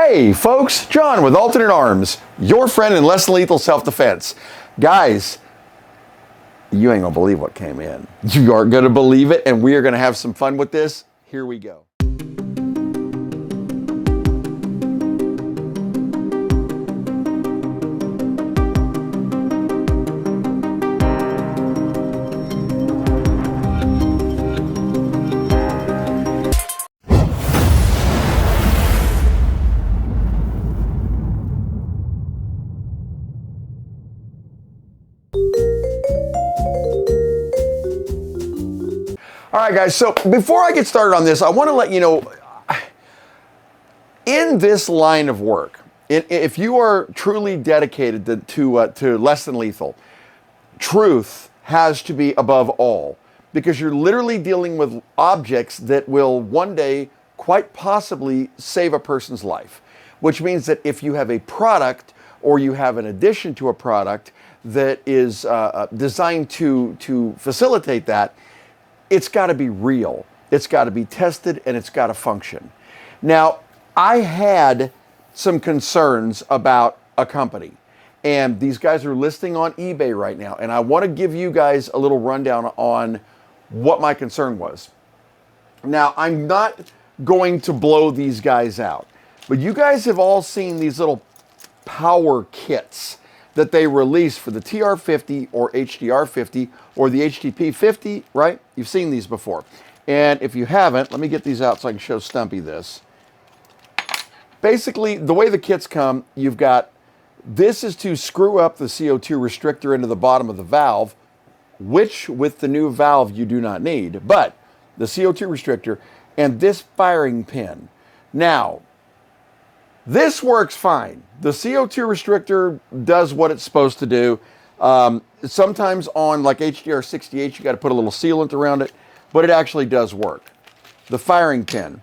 Hey folks, John with Alternate Arms, your friend in less than lethal self-defense. Guys, you ain't gonna believe what came in. You aren't gonna believe it, and we are gonna have some fun with this. Here we go. All right, guys, so before I get started on this, I want to let you know, in this line of work, if you are truly dedicated to less than lethal, truth has to be above all, because you're literally dealing with objects that will one day quite possibly save a person's life, which means that if you have a product or you have an addition to a product that is designed to facilitate that, it's got to be real, it's got to be tested, and it's got to function. Now, I had some concerns about a company, and these guys are listing on eBay right now, and I want to give you guys a little rundown on what my concern was. Now, I'm not going to blow these guys out, but you guys have all seen these little power kits that they release for the TR50 or HDR50 or the HTP50, right? You've seen these before. And if you haven't, let me get these out so I can show Stumpy this. Basically, the way the kits come, you've got, this is to screw up the CO2 restrictor into the bottom of the valve, which with the new valve you do not need, but the CO2 restrictor and this firing pin. Now, this works fine. The CO2 restrictor does what it's supposed to do. Sometimes on like HDR68, you got to put a little sealant around it, but it actually does work. The firing pin.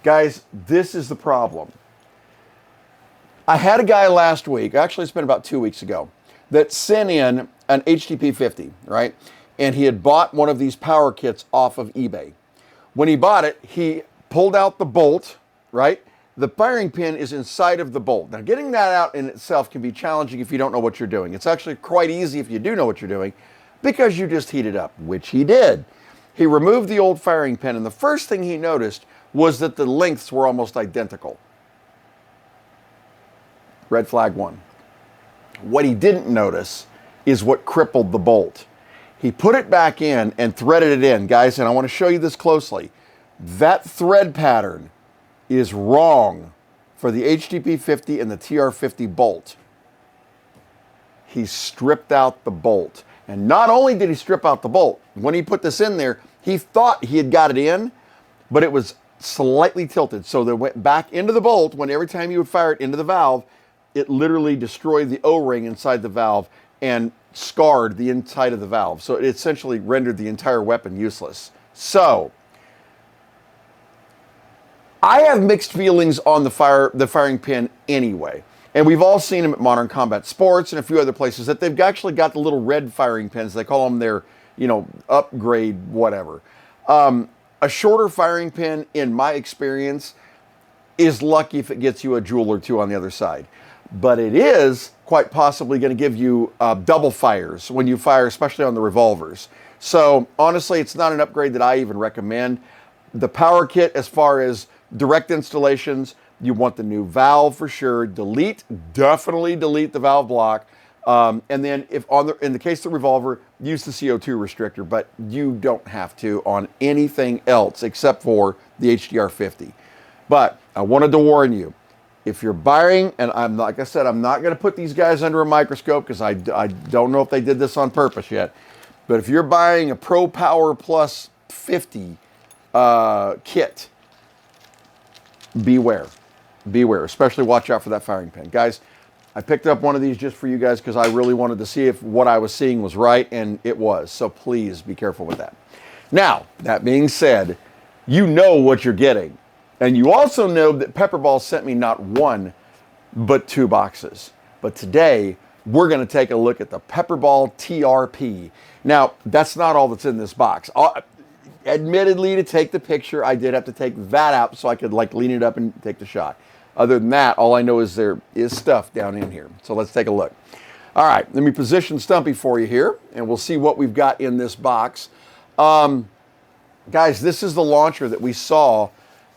Guys, this is the problem. I had a guy last week, actually it's been about 2 weeks ago, that sent in an HTP50, right? And he had bought one of these power kits off of eBay. When he bought it, he pulled out the bolt, right? The firing pin is inside of the bolt. Now, getting that out in itself can be challenging if you don't know what you're doing. It's actually quite easy if you do know what you're doing, because you just heat it up, which he did. He removed the old firing pin, and the first thing he noticed was that the lengths were almost identical. Red flag one. What he didn't notice is what crippled the bolt. He put it back in and threaded it in, guys, and I want to show you this closely. That thread pattern is wrong for the HTP50 and the TR50 bolt. He stripped out the bolt. And not only did he strip out the bolt, when he put this in there, he thought he had got it in, but it was slightly tilted. So they went back into the bolt. When every time you would fire it into the valve, it literally destroyed the O-ring inside the valve and scarred the inside of the valve. So it essentially rendered the entire weapon useless. So I have mixed feelings on the firing pin anyway. And we've all seen them at Modern Combat Sports and a few other places that they've actually got the little red firing pins. They call them their, upgrade, whatever. A shorter firing pin, in my experience, is lucky if it gets you a jewel or two on the other side. But it is quite possibly going to give you double fires when you fire, especially on the revolvers. So honestly, it's not an upgrade that I even recommend. The power kit, as far as direct installations, you want the new valve for sure. Definitely delete the valve block. And then in the case of the revolver, use the CO2 restrictor, but you don't have to on anything else except for the HDR50. But I wanted to warn you, if you're buying, and like I said, I'm not going to put these guys under a microscope because I don't know if they did this on purpose yet. But if you're buying a Pro Power Plus 50 kit, beware, especially watch out for that firing pin. Guys, I picked up one of these just for you guys because I really wanted to see if what I was seeing was right, and it was. So please be careful with that. Now, that being said, you know what you're getting. And you also know that Pepperball sent me not one, but 2 boxes. But today, we're going to take a look at the Pepperball TRP. Now, that's not all that's in this box. Admittedly, to take the picture, I did have to take that out so I could lean it up and take the shot. Other than that, all I know is there is stuff down in here. So let's take a look. All right, let me position Stumpy for you here, and we'll see what we've got in this box. Guys, this is the launcher that we saw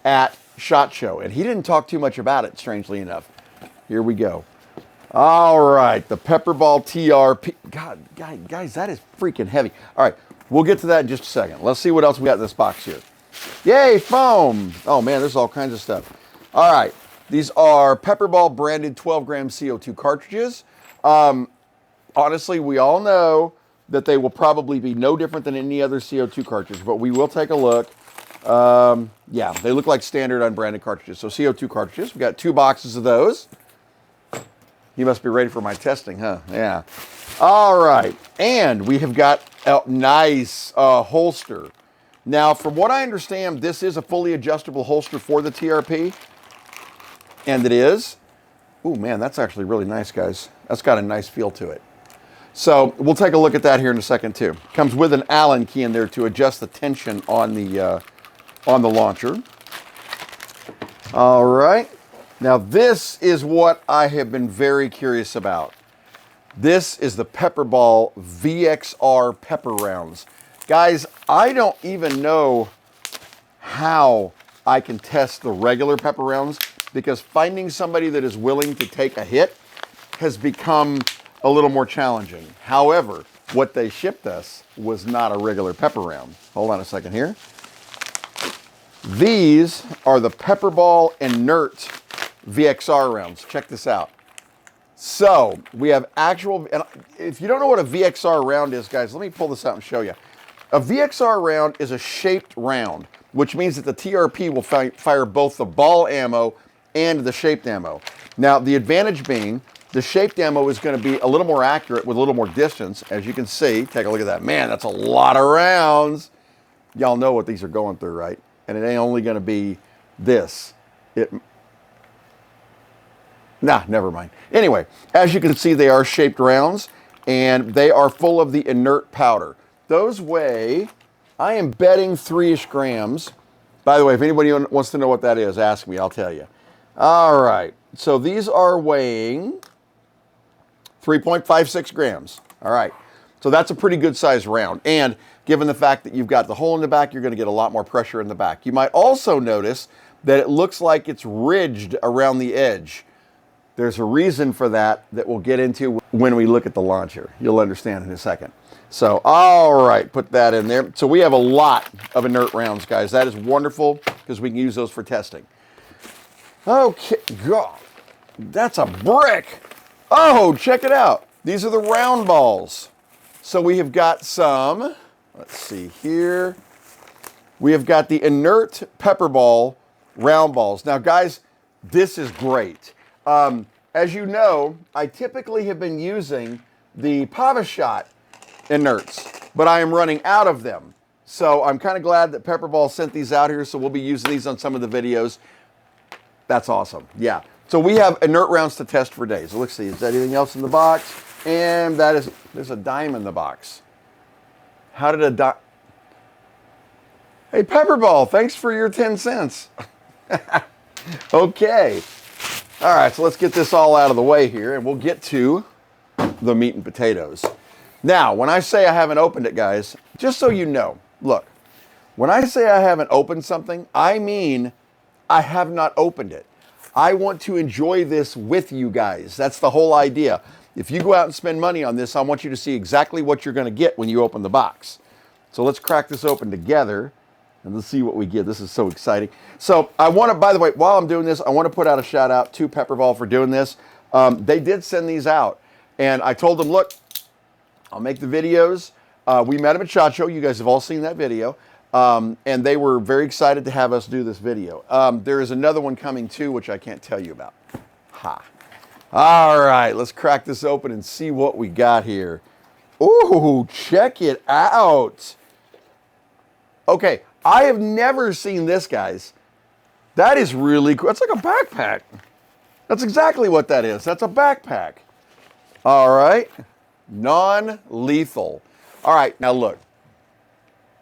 at SHOT Show, and he didn't talk too much about it, strangely enough. Here we go. All right, the Pepperball TRP. God, guys, that is freaking heavy. All right, we'll get to that in just a second. Let's see what else we got in this box here. Yay, foam. Oh, man, there's all kinds of stuff. All right, these are Pepperball branded 12-gram CO2 cartridges. Honestly, we all know that they will probably be no different than any other CO2 cartridge, but we will take a look. Yeah, they look like standard unbranded cartridges. So CO2 cartridges, we got 2 boxes of those. You must be ready for my testing, huh? Yeah. All right, and we have got a nice holster. Now, from what I understand, this is a fully adjustable holster for the TRP, and it is. Oh man, that's actually really nice, guys. That's got a nice feel to it. So we'll take a look at that here in a second too. Comes with an Allen key in there to adjust the tension on the launcher. All right. Now this is what I have been very curious about. This is the Pepperball VXR Pepper Rounds. Guys, I don't even know how I can test the regular Pepper Rounds because finding somebody that is willing to take a hit has become a little more challenging. However, what they shipped us was not a regular pepper round. Hold on a second here. These are the Pepperball Inert VXR rounds. Check this out. So we have actual, and if you don't know what a VXR round is, guys, let me pull this out and show you. A VXR round is a shaped round, which means that the TRP will fire both the ball ammo and the shaped ammo. Now, the advantage being, the shaped ammo is going to be a little more accurate with a little more distance. As you can see, take a look at that. Man, that's a lot of rounds. Y'all know what these are going through, right? And it ain't only going to be this. Nah, never mind. Anyway, as you can see, they are shaped rounds, and they are full of the inert powder. Those weigh, I am betting 3-ish grams. By the way, if anybody wants to know what that is, ask me, I'll tell you. All right, so these are weighing 3.56 grams. All right, so that's a pretty good size round. And given the fact that you've got the hole in the back, you're going to get a lot more pressure in the back. You might also notice that it looks like it's ridged around the edge. There's a reason for that we'll get into when we look at the launcher. You'll understand in a second. So, all right, put that in there. So we have a lot of inert rounds, guys. That is wonderful because we can use those for testing. Okay, God, that's a brick. Oh, check it out. These are the round balls. So we have got some, let's see here. We have got the inert Pepperball round balls. Now, guys, this is great. As you know, I typically have been using the Pavashot inerts, but I am running out of them. So I'm kind of glad that Pepperball sent these out here, so we'll be using these on some of the videos. That's awesome. Yeah. So we have inert rounds to test for days. So let's see, is there anything else in the box? And that is, there's a dime in the box. How did a dime? Hey, Pepperball, thanks for your 10 cents. Okay. All right, so let's get this all out of the way here, and we'll get to the meat and potatoes. Now, when I say I haven't opened it, guys, just so you know, look, when I say I haven't opened something, I mean I have not opened it. I want to enjoy this with you guys. That's the whole idea. If you go out and spend money on this, I want you to see exactly what you're going to get when you open the box. So let's crack this open together, and let's see what we get. This is so exciting. So I want to, by the way, while I'm doing this, I want to put out a shout out to Pepperball for doing this. They did send these out, and I told them, look, I'll make the videos. We met them at SHOT Show. You guys have all seen that video. And they were very excited to have us do this video. There is another one coming too, which I can't tell you about. Ha. All right, let's crack this open and see what we got here. Ooh, check it out. Okay, I have never seen this, guys. That is really cool. That's like a backpack. That's exactly what that is. That's a backpack. All right, non-lethal. All right, now look.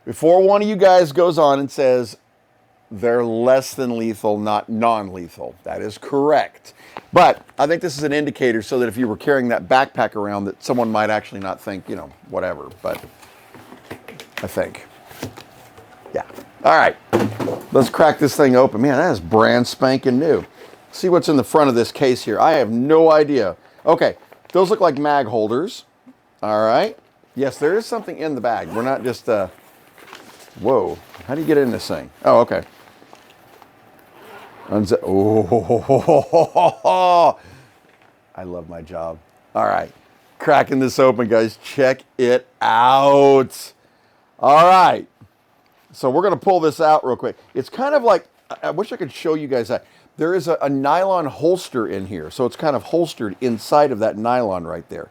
Before one of you guys goes on and says, They're less than lethal, not non-lethal. That is correct. But I think this is an indicator so that if you were carrying that backpack around, that someone might actually not think, you know, whatever. But I think. Yeah. All right. Let's crack this thing open. Man, that is brand spanking new. See what's in the front of this case here. I have no idea. Okay. Those look like mag holders. All right. Yes, there is something in the bag. We're not just, whoa. How do you get in this thing? Oh, okay. Unzip. Oh, I love my job. All right. Cracking this open, guys. Check it out. All right. So we're going to pull this out real quick. It's kind of like, I wish I could show you guys that. There is a nylon holster in here. So it's kind of holstered inside of that nylon right there.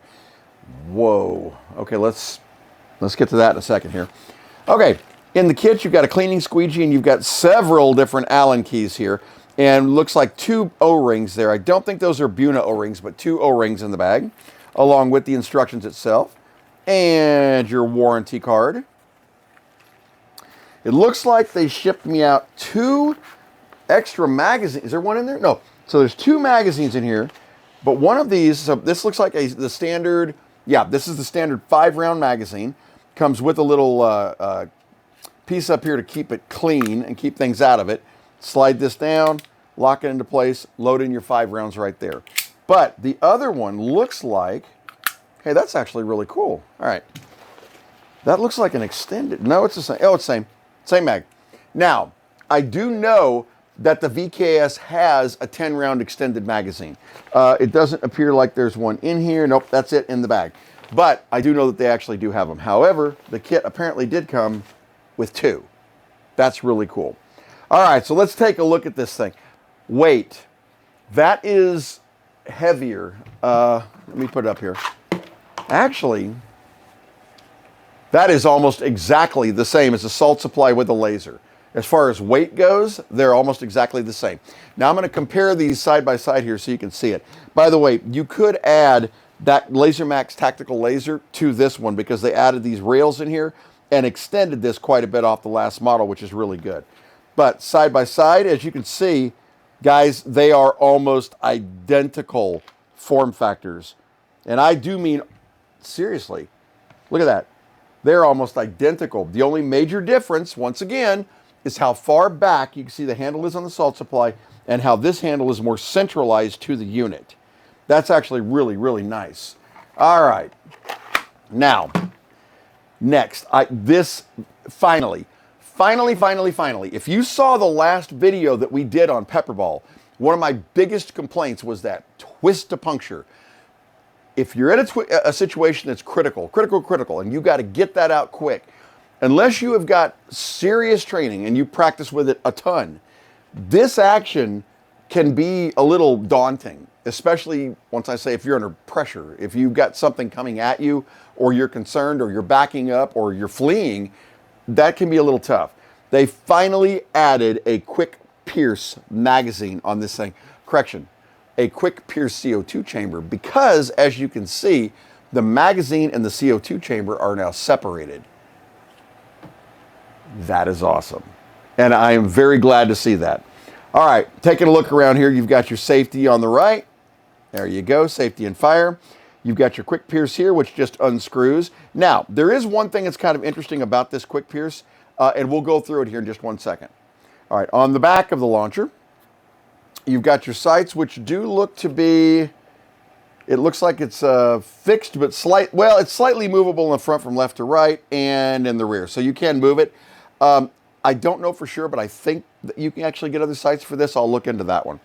Whoa. Okay, let's get to that in a second here. Okay, in the kit, you've got a cleaning squeegee, and you've got several different Allen keys here. And looks like 2 O-rings there. I don't think those are Buna O-rings, but 2 O-rings in the bag, along with the instructions itself. And your warranty card. It looks like they shipped me out 2 extra magazines. Is there one in there? No. So there's 2 magazines in here, but one of these, so this looks like the standard, yeah, this is the standard 5-round magazine. Comes with a little piece up here to keep it clean and keep things out of it. Slide this down, lock it into place, load in your 5 rounds right there. But the other one looks like, hey, that's actually really cool. All right. That looks like an extended, no, it's the same. Oh, it's the same. Same mag. Now, I do know that the VKS has a 10-round extended magazine. It doesn't appear like there's one in here. Nope, that's it in the bag. But I do know that they actually do have them. However, the kit apparently did come with 2. That's really cool. All right, so let's take a look at this thing. Weight. That is heavier. Let me put it up here. Actually, that is almost exactly the same as a salt supply with a laser. As far as weight goes, they're almost exactly the same. Now I'm going to compare these side by side here so you can see it. By the way, you could add that Laser Max tactical laser to this one because they added these rails in here and extended this quite a bit off the last model, which is really good. But side by side, as you can see, guys, they are almost identical form factors. And I do mean, seriously, look at that. They're almost identical. The only major difference, once again, is how far back you can see the handle is on the salt supply and how this handle is more centralized to the unit. That's actually really, really nice. All right. Now, next, finally, if you saw the last video that we did on Pepperball, one of my biggest complaints was that twist to puncture. If you're in a situation that's critical, and you got to get that out quick, unless you have got serious training and you practice with it a ton, this action can be a little daunting, especially once I say if you're under pressure. If you've got something coming at you, or you're concerned, or you're backing up, or you're fleeing, that can be a little tough. They finally added a quick pierce magazine on this thing. Correction, a quick pierce CO2 chamber, because as you can see, the magazine and the CO2 chamber are now separated. That is awesome. And I am very glad to see that. All right, taking a look around here, you've got your safety on the right. There you go, safety and fire. You've got your quick pierce here, which just unscrews. Now, there is one thing that's kind of interesting about this quick pierce, and we'll go through it here in just one second. All right, on the back of the launcher, you've got your sights, which do look to be, it looks like it's fixed, but it's slightly movable in the front from left to right and in the rear. So you can move it. I don't know for sure, but I think that you can actually get other sights for this. I'll look into that one.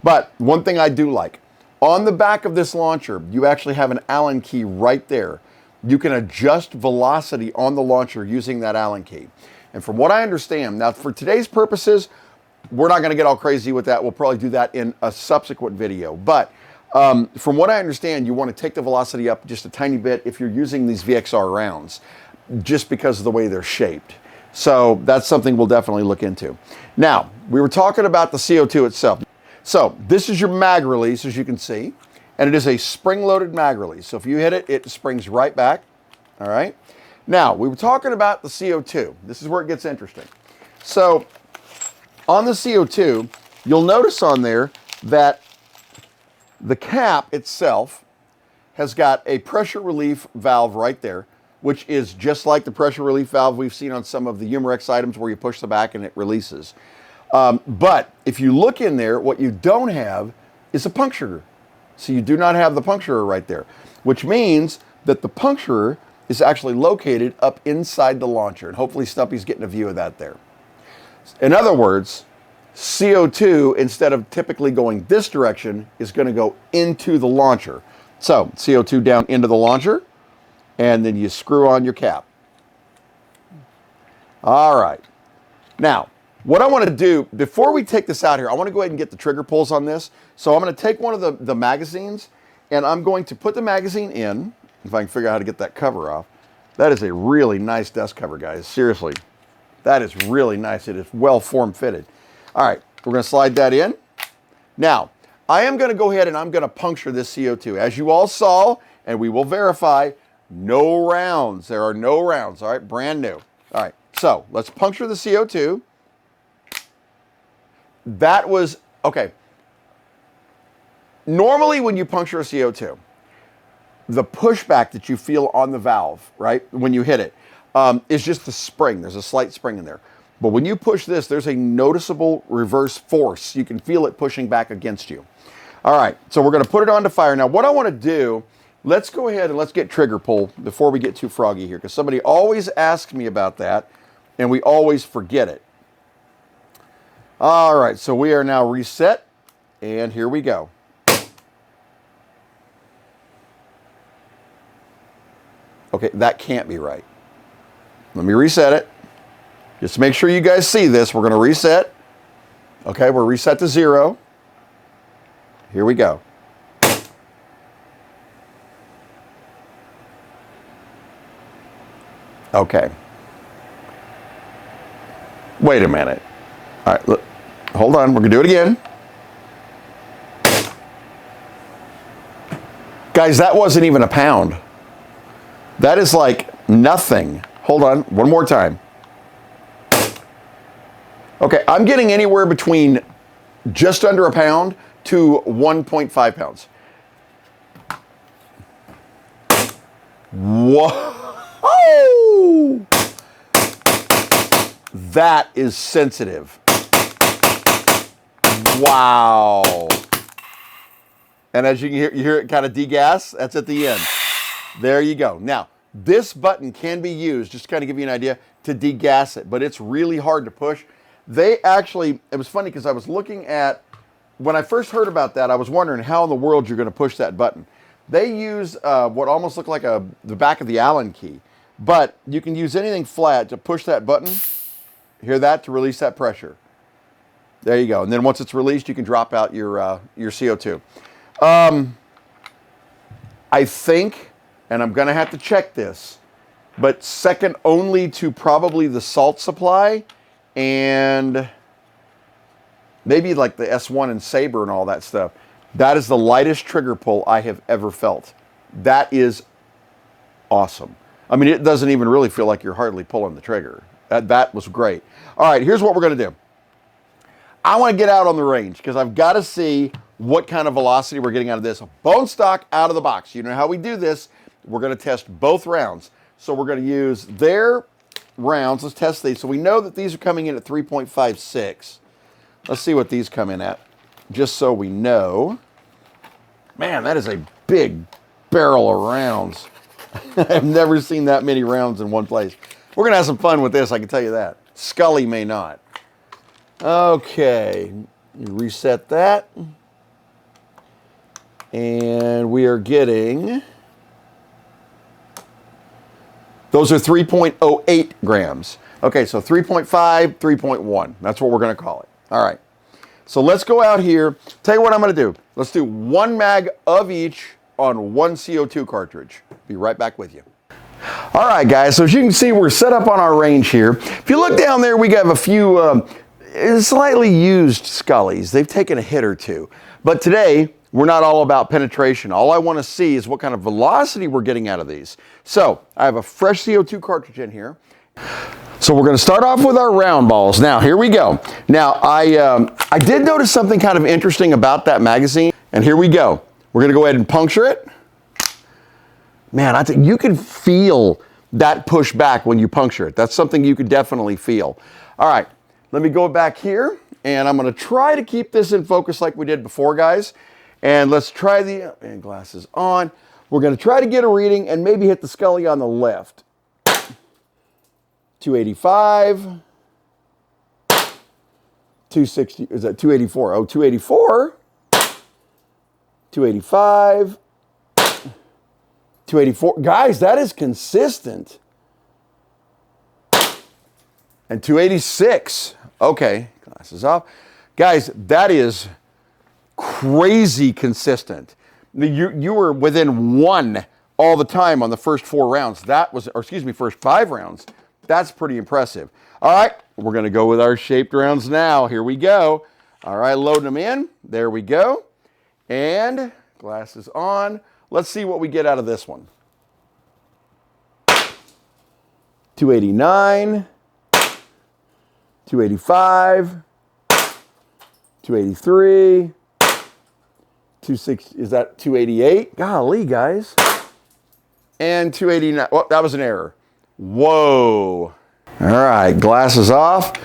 But one thing I do like, on the back of this launcher, you actually have an Allen key right there. You can adjust velocity on the launcher using that Allen key. And from what I understand, now for today's purposes, we're not going to get all crazy with that. We'll probably do that in a subsequent video. But from what I understand, you want to take the velocity up just a tiny bit if you're using these VXR rounds, just because of the way they're shaped. So that's something we'll definitely look into. Now, we were talking about the CO2 itself. So this is your mag release, as you can see, and it is a spring-loaded mag release. So if you hit it, it springs right back. All right. Now, we were talking about the CO2. This is where it gets interesting. So on the CO2, you'll notice on there that the cap itself has got a pressure relief valve right there, which is just like the pressure relief valve we've seen on some of the Humorex items where you push the back and it releases. But if you look in there, what you don't have is a puncturer. So you do not have the puncturer right there, which means that the puncturer is actually located up inside the launcher. And hopefully Stumpy's getting a view of that there. In other words, CO2, instead of typically going this direction, is going to go into the launcher. So CO2 down into the launcher, and then you screw on your cap. All right. Now, what I want to do, before we take this out here, I want to go ahead and get the trigger pulls on this. So I'm going to take one of the magazines, and I'm going to put the magazine in, if I can figure out how to get that cover off. That is a really nice desk cover, guys. Seriously. That is really nice. It is well form-fitted. All right, we're going to slide that in. Now, I am going to go ahead and I'm going to puncture this CO2. As you all saw, and we will verify, no rounds. There are no rounds, all right? Brand new. All right, so let's puncture the CO2. That was, okay. Normally when you puncture a CO2, the pushback that you feel on the valve, right, when you hit it, is just the spring. There's a slight spring in there. But when you push this, there's a noticeable reverse force. You can feel it pushing back against you. All right, so we're going to put it onto fire. Now, what I want to do, let's go ahead and let's get trigger pull before we get too froggy here, because somebody always asks me about that, and we always forget it. All right, so we are now reset, and here we go. Okay, that can't be right. Let me reset it. Just to make sure you guys see this, we're going to reset. Okay, we're reset to 0. Here we go. Okay. Wait a minute. All right, look, hold on. We're going to do it again. Guys, that wasn't even a pound. That is like nothing. Hold on, one more time. Okay, I'm getting anywhere between just under a pound to 1.5 pounds. Whoa! That is sensitive. Wow. And as you can hear, you hear it kind of degas. That's at the end. There you go. Now, this button can be used, just to kind of give you an idea, to degas it, but it's really hard to push. They actually, it was funny because I was looking at, when I first heard about that, I was wondering how in the world you're going to push that button. They use what almost looked like the back of the Allen key, but you can use anything flat to push that button. Hear that? To release that pressure. There you go. And then once it's released, you can drop out your CO2. I think, and I'm going to have to check this, but second only to probably the salt supply and maybe like the S1 and Sabre and all that stuff. That is the lightest trigger pull I have ever felt. That is awesome. I mean, it doesn't even really feel like you're hardly pulling the trigger. That was great. All right, here's what we're going to do. I want to get out on the range because I've got to see what kind of velocity we're getting out of this. Bone stock out of the box. You know how we do this. We're going to test both rounds. So we're going to use their rounds. Let's test these. So we know that these are coming in at 3.56. Let's see what these come in at, just so we know. Man, that is a big barrel of rounds. I've never seen that many rounds in one place. We're going to have some fun with this, I can tell you that. Scully may not. Okay, reset that. And we are getting, those are 3.08 grams. Okay, so 3.5, 3.1. That's what we're going to call it. All right. So let's go out here. Tell you what I'm going to do. Let's do one mag of each on one CO2 cartridge. Be right back with you. All right, guys. So as you can see, we're set up on our range here. If you look down there, we have a few slightly used Scullys. They've taken a hit or two. But today, we're not all about penetration. All I want to see is what kind of velocity we're getting out of these. So I have a fresh CO2 cartridge in here. So we're going to start off with our round balls. Now, here we go. Now, I did notice something kind of interesting about that magazine, and here we go. We're going to go ahead and puncture it. Man, I think you can feel that push back when you puncture it. That's something you could definitely feel. All right, let me go back here, and I'm going to try to keep this in focus like we did before, guys. And let's try and glasses on. We're going to try to get a reading and maybe hit the Scully on the left. 285, 260, is that 284? Oh, 284, 285, 284. Guys, that is consistent. And 286. Okay, glasses off. Guys, that is crazy consistent. You were within one all the time on the first 4 rounds. That was, or excuse me, first 5 rounds. That's pretty impressive. All right, we're going to go with our shaped rounds now. Here we go. All right, loading them in. There we go. And glasses on. Let's see what we get out of this one. 289, 285, 283, 260, is that 288? Golly, guys. And 289. Well, that was an error. Whoa. All right, glasses off.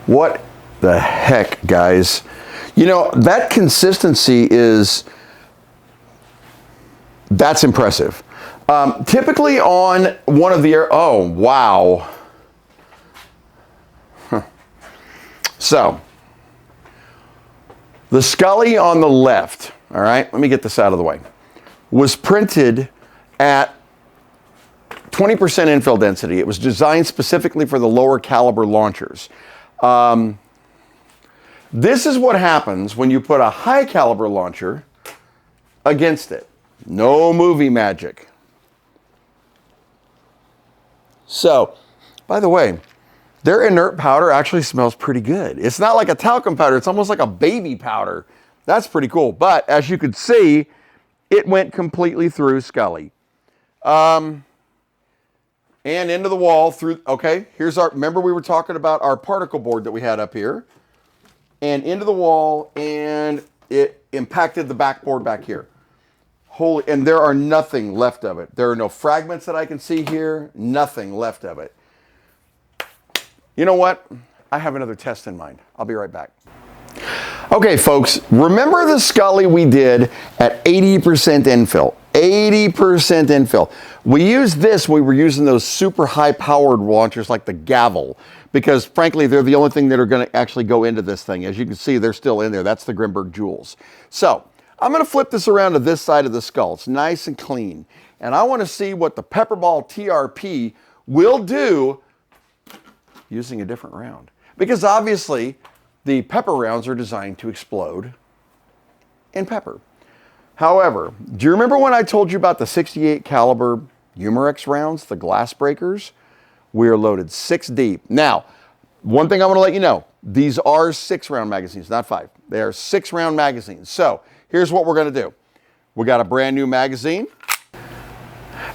What the heck, guys? You know, that consistency that's impressive. Typically on one of the, oh, wow. Huh. So, the Scully on the left, all right, let me get this out of the way, was printed at 20% infill density. It was designed specifically for the lower caliber launchers. This is what happens when you put a high caliber launcher against it. No movie magic. So, by the way, their inert powder actually smells pretty good. It's not like a talcum powder. It's almost like a baby powder. That's pretty cool. But as you could see, it went completely through Scully. And into the wall through, okay, here's our, remember we were talking about our particle board that we had up here. And into the wall, and it impacted the backboard back here. Holy, and there are nothing left of it. There are no fragments that I can see here, nothing left of it. You know what? I have another test in mind. I'll be right back. Okay, folks, remember the Scully we did at 80% infill? 80% infill. We used this when we were using those super high-powered launchers like the Gavel, because frankly, they're the only thing that are going to actually go into this thing. As you can see, they're still in there. That's the Grimberg Jewels. So, I'm going to flip this around to this side of the skull. It's nice and clean. And I want to see what the Pepperball TRP will do using a different round. Because obviously, the pepper rounds are designed to explode in pepper. However, do you remember when I told you about the 68 caliber Humorex rounds, the glass breakers? We are loaded 6 deep. Now, one thing I want to let you know, these are 6-round magazines, not 5. They are 6-round magazines. So, here's what we're going to do. We got a brand new magazine.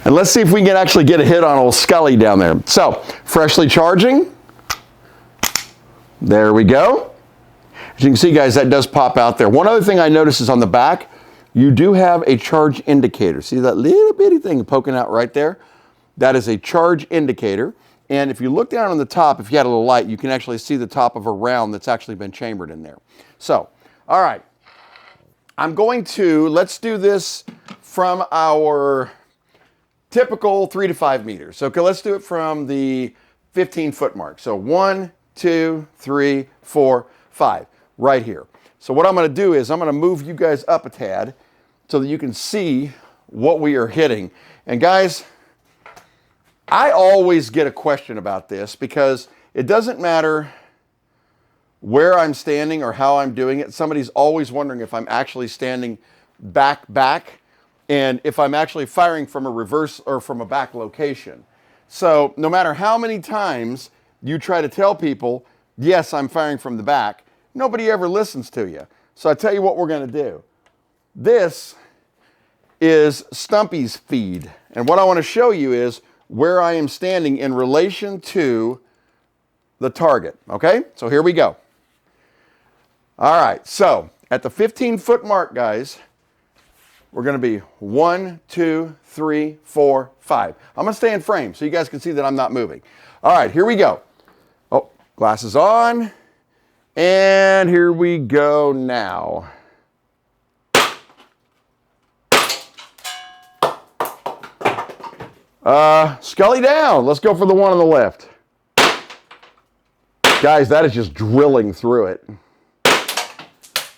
And let's see if we can actually get a hit on old Scully down there. So, freshly charging. There we go. As you can see, guys, that does pop out there. One other thing I noticed is on the back, you do have a charge indicator. See that little bitty thing poking out right there? That is a charge indicator. And if you look down on the top, if you had a little light, you can actually see the top of a round that's actually been chambered in there. So, all right. I'm going to, let's do this from our typical 3 to 5 meters. Okay, let's do it from the 15-foot mark. So 1, 2, 3, 4, 5, right here. So what I'm going to do is I'm going to move you guys up a tad so that you can see what we are hitting. And guys, I always get a question about this because it doesn't matter where I'm standing or how I'm doing it. Somebody's always wondering if I'm actually standing back, and if I'm actually firing from a reverse or from a back location. So no matter how many times you try to tell people, yes, I'm firing from the back, nobody ever listens to you. So I tell you what we're going to do. This is Stumpy's feed. And what I want to show you is where I am standing in relation to the target, okay? So here we go. All right, so at the 15-foot mark, guys, we're going to be 1, 2, 3, 4, 5. I'm going to stay in frame so you guys can see that I'm not moving. All right, here we go. Oh, glasses on. And here we go now. Scully down. Let's go for the one on the left. Guys, that is just drilling through it.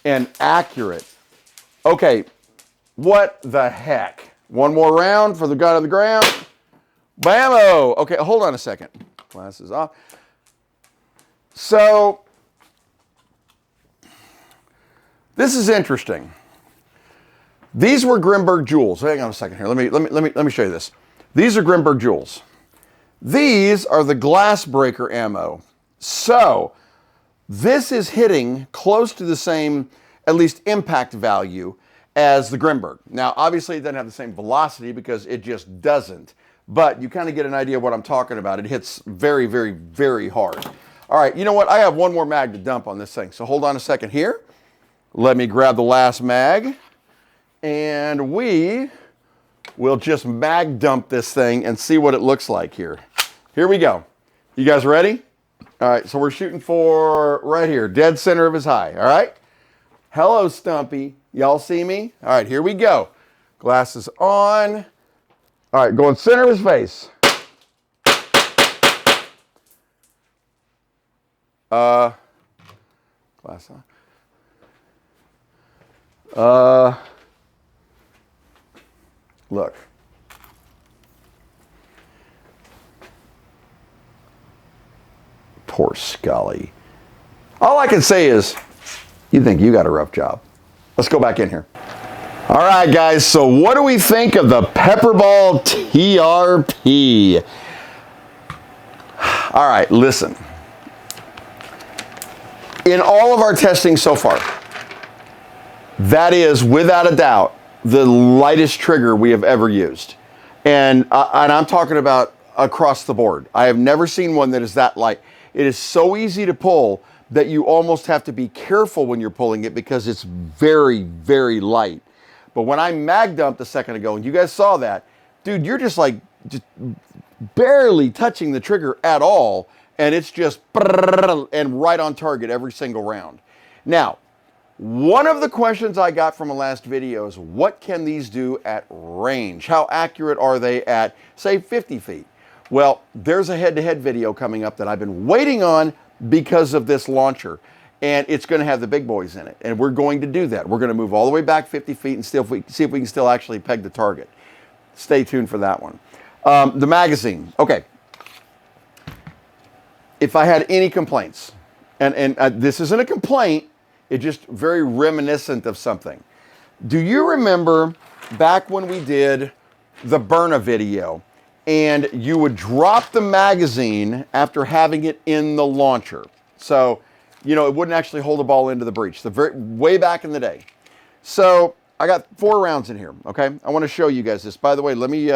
And accurate. Okay, what the heck? One more round for the guy on the ground. Bammo! Okay, hold on a second. Glasses off. So, this is interesting. These were Grimberg jewels. Hang on a second here. Let me show you this. These are Grimberg jewels. These are the glass breaker ammo. So, this is hitting close to the same, at least impact value, as the Grimberg. Now, obviously, it doesn't have the same velocity because it just doesn't. But you kind of get an idea of what I'm talking about. It hits very, very, very hard. All right, you know what? I have one more mag to dump on this thing. So hold on a second here. Let me grab the last mag. And we will just mag dump this thing and see what it looks like here. Here we go. You guys ready? All right, so we're shooting for right here, dead center of his eye, all right? Hello, Stumpy. Y'all see me? All right, here we go. Glasses on. All right, going center of his face. Glass on. Look. Poor Scully. All I can say is, you think you got a rough job. Let's go back in here. All right, guys, so what do we think of the Pepperball TRP? All right, listen. In all of our testing so far, that is, without a doubt, the lightest trigger we have ever used. And I'm talking about across the board. I have never seen one that is that light. It is so easy to pull that you almost have to be careful when you're pulling it because it's very, very light. But when I mag dumped a second ago, and you guys saw that, dude, you're just like just barely touching the trigger at all, and it's just and right on target every single round. Now, one of the questions I got from a last video is, what can these do at range? How accurate are they at, say, 50 feet? Well, there's a head-to-head video coming up that I've been waiting on because of this launcher, and it's going to have the big boys in it, and we're going to do that. We're going to move all the way back 50 feet and see if we can still actually peg the target. Stay tuned for that one. The magazine. Okay. If I had any complaints, and this isn't a complaint, it's just very reminiscent of something. Do you remember back when we did the Byrna video, and you would drop the magazine after having it in the launcher? So, you know, it wouldn't actually hold the ball into the breech, way back in the day. So I got 4 rounds in here, okay? I want to show you guys this. By the way, let me,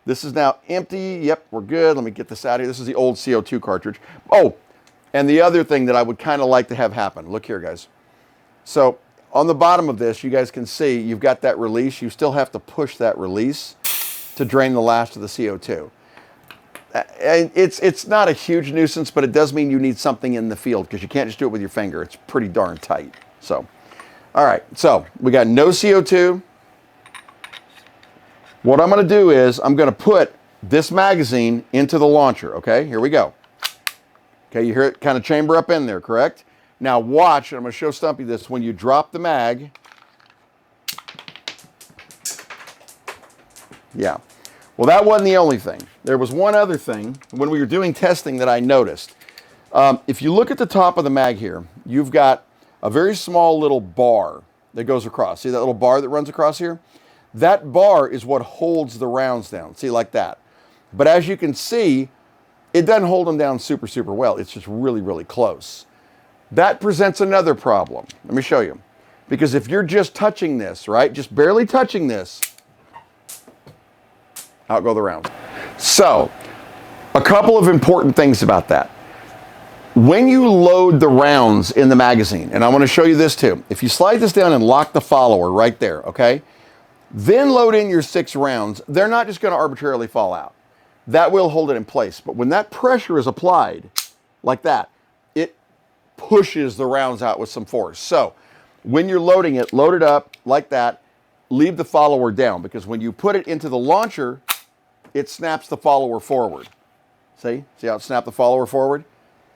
this is now empty. Yep, we're good. Let me get this out of here. This is the old CO2 cartridge. Oh, and the other thing that I would kind of like to have happen, look here, guys. So on the bottom of this, you guys can see you've got that release. You still have to push that release to drain the last of the CO2. And it's not a huge nuisance, but it does mean you need something in the field because you can't just do it with your finger. It's pretty darn tight. So, all right, so we got no CO2. What I'm going to do is I'm going to put this magazine into the launcher, okay? Here we go. Okay, you hear it kind of chamber up in there, correct? Now watch, and I'm going to show Stumpy this. When you drop the mag, yeah. Well, that wasn't the only thing. There was one other thing when we were doing testing that I noticed. If you look at the top of the mag here, you've got a very small little bar that goes across. See that little bar that runs across here? That bar is what holds the rounds down. See, like that. But as you can see, it doesn't hold them down super, super well. It's just really, really close. That presents another problem. Let me show you. Because if you're just touching this, right, just barely touching this, out go the rounds. So, a couple of important things about that. When you load the rounds in the magazine, and I want to show you this too, if you slide this down and lock the follower right there, okay, then load in your 6 rounds, they're not just going to arbitrarily fall out. That will hold it in place. But when that pressure is applied, like that, it pushes the rounds out with some force. So when you're loading it, load it up like that, leave the follower down, because when you put it into the launcher, it snaps the follower forward. See how it snapped the follower forward?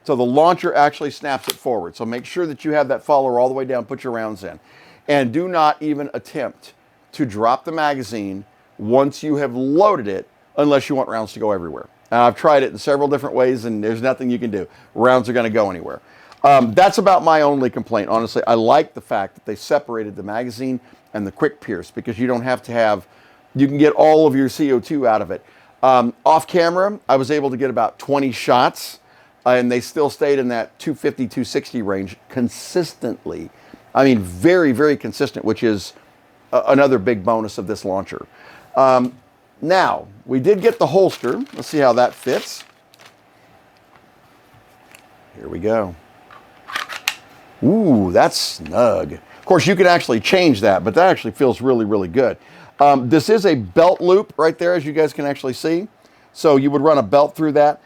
So the launcher actually snaps it forward. So make sure that you have that follower all the way down, put your rounds in. And do not even attempt to drop the magazine once you have loaded it, unless you want rounds to go everywhere. I've tried it in several different ways, and there's nothing you can do. Rounds are going to go anywhere. That's about my only complaint. Honestly, I like the fact that they separated the magazine and the quick pierce, because you don't have to have, you can get all of your CO2 out of it. Off camera, I was able to get about 20 shots, and they still stayed in that 250, 260 range consistently. I mean, very, very consistent, which is another big bonus of this launcher. Now, we did get the holster. Let's see how that fits. Here we go. Ooh, that's snug. Of course, you can actually change that, but that actually feels really, really good. This is a belt loop right there, as you guys can actually see. So you would run a belt through that.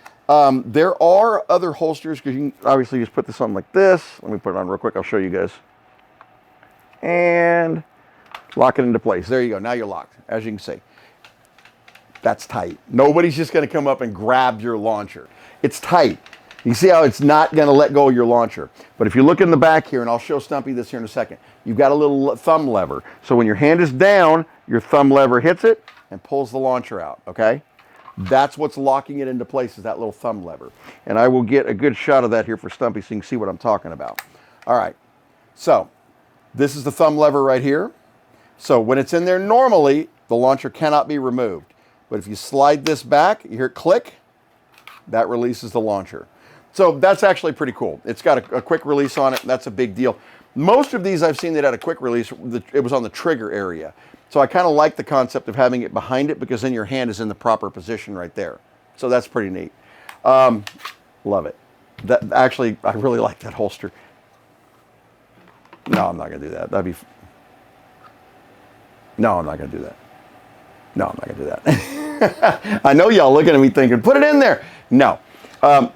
There are other holsters, because you can obviously just put this on like this. Let me put it on real quick. I'll show you guys. And lock it into place. There you go. Now you're locked, as you can see. That's tight. Nobody's just going to come up and grab your launcher. It's tight. You see how it's not going to let go of your launcher. But if you look in the back here, and I'll show Stumpy this here in a second, you've got a little thumb lever. So when your hand is down, your thumb lever hits it and pulls the launcher out, okay? That's what's locking it into place, is that little thumb lever. And I will get a good shot of that here for Stumpy so you can see what I'm talking about. All right. So this is the thumb lever right here. So when it's in there normally, the launcher cannot be removed. But if you slide this back, you hear it click, that releases the launcher. So that's actually pretty cool. It's got a quick release on it. That's a big deal. Most of these I've seen that had a quick release, it was on the trigger area. So I kind of like the concept of having it behind it, because then your hand is in the proper position right there. So that's pretty neat. Love it. That, actually, I really like that holster. No, I'm not going to do that. No, I'm not going to do that. No, I'm not going to do that. I know y'all looking at me thinking, put it in there. No.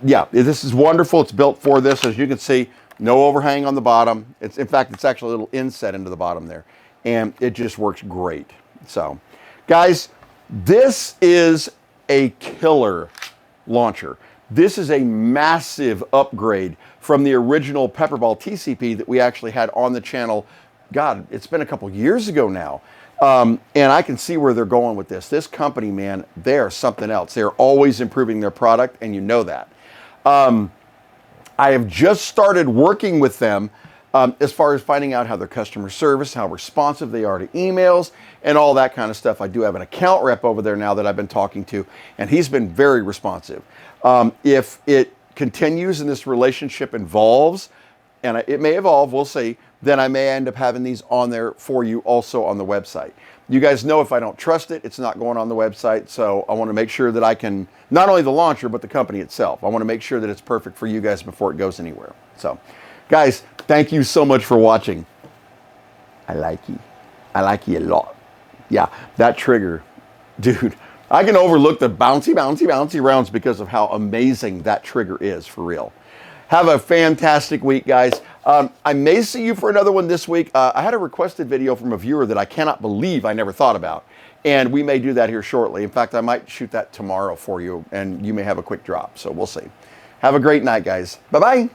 Yeah, this is wonderful. It's built for this. As you can see, no overhang on the bottom. In fact, it's actually a little inset into the bottom there. And it just works great. So, guys, this is a killer launcher. This is a massive upgrade from the original Pepperball TCP that we actually had on the channel. God, it's been a couple years ago now. And I can see where they're going with this. This company, man, they're something else. They're always improving their product, and you know that. I have just started working with them as far as finding out how their customer service, how responsive they are to emails, and all that kind of stuff. I do have an account rep over there now that I've been talking to, and he's been very responsive. If it continues and this relationship evolves, and it may evolve, we'll see, then I may end up having these on there for you also on the website. You guys know if I don't trust it, it's not going on the website, so I want to make sure that I can, not only the launcher, but the company itself. I want to make sure that it's perfect for you guys before it goes anywhere. So, guys, thank you so much for watching. I like you. I like you a lot. Yeah, that trigger, dude, I can overlook the bouncy rounds because of how amazing that trigger is, for real. Have a fantastic week, guys. I may see you for another one this week. I had a requested video from a viewer that I cannot believe I never thought about, and we may do that here shortly. In fact, I might shoot that tomorrow for you, and you may have a quick drop, so we'll see. Have a great night, guys. Bye-bye.